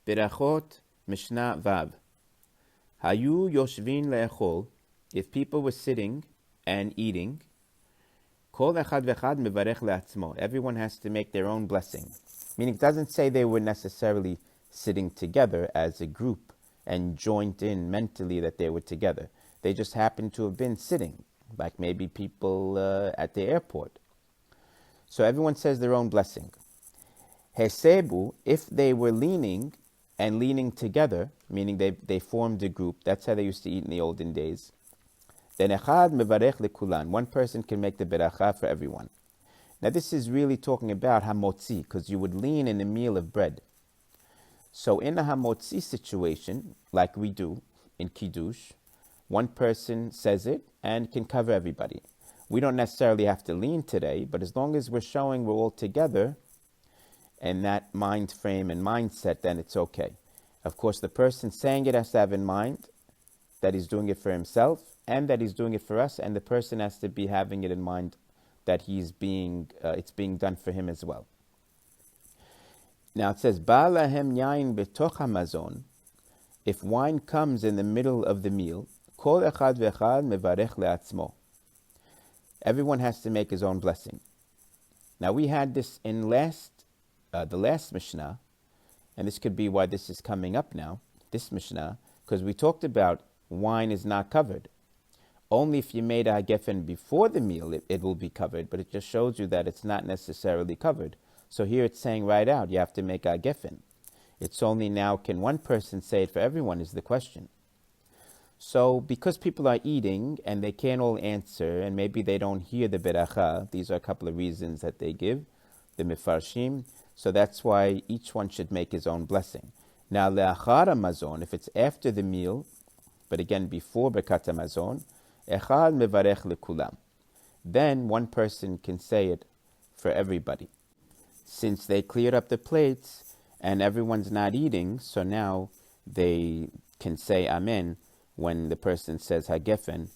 Berachot, Mishnah Vav. Hayu yoshvin le'echol. If people were sitting and eating, kol echad v'echad mevarech le'atzmo. Everyone has to make their own blessing. Meaning, it doesn't say they were necessarily sitting together as a group and joined in mentally that they were together. They just happened to have been sitting, like maybe people at the airport. So everyone says their own blessing. Hesebu, if they were leaning and leaning together, meaning they formed a group, that's how they used to eat in the olden days, then echad mevarech lekulan, one person can make the beracha for everyone. Now this is really talking about hamotzi, because you would lean in a meal of bread. So in a hamotzi situation, like we do in Kiddush, one person says it and can cover everybody. We don't necessarily have to lean today, but as long as we're showing we're all together in that mind frame and mindset, then it's okay. Of course, the person saying it has to have in mind that he's doing it for himself and that he's doing it for us, and the person has to be having it in mind that it's being done for him as well. Now it says, Ba lahem yain betoch hamazon. If wine comes in the middle of the meal, kol echad ve'echad mevarech le'atzmo. Everyone has to make his own blessing. Now we had this in the last Mishnah, and this could be why this is coming up now, this Mishnah, because we talked about wine is not covered. Only if you made a gefen before the meal, it will be covered, but it just shows you that it's not necessarily covered. So here it's saying right out, you have to make a gefen. It's only now, can one person say it for everyone is the question. So because people are eating and they can't all answer, and maybe they don't hear the beracha, these are a couple of reasons that they give, the mefarshim, so that's why each one should make his own blessing. Now, le'achar hamazon, if it's after the meal, but again before Birkat hamazon, echad mevarech lekulam. Then one person can say it for everybody. Since they cleared up the plates and everyone's not eating, so now they can say amen when the person says hagefen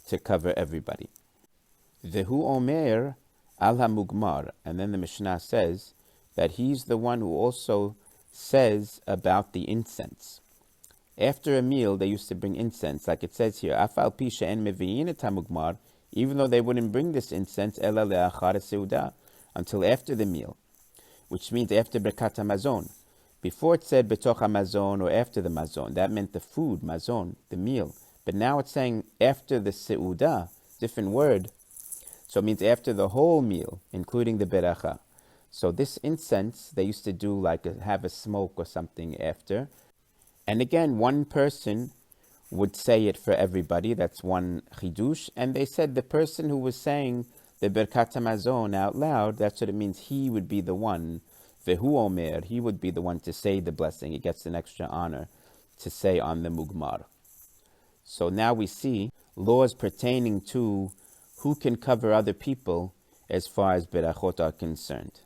to cover everybody. Vehu omer al hamugmar, and then the Mishnah says that he's the one who also says about the incense. After a meal, they used to bring incense, like it says here, afal pi she'en mevi'in et hamugmar, even though they wouldn't bring this incense, ela le'achar seudah, until after the meal, which means after Birkat hamazon. Before it said betoch hamazon or after the mazon, that meant the food, mazon, the meal. But now it's saying after the seudah, different word, so it means after the whole meal, including the beracha. So this incense, they used to do like have a smoke or something after. And again, one person would say it for everybody. That's one chidush. And they said the person who was saying the Birkat hamazon out loud, that's what it means. He would be the one, vehu omer, he would be the one to say the blessing. He gets an extra honor to say on the mugmar. So now we see laws pertaining to who can cover other people as far as berachot are concerned.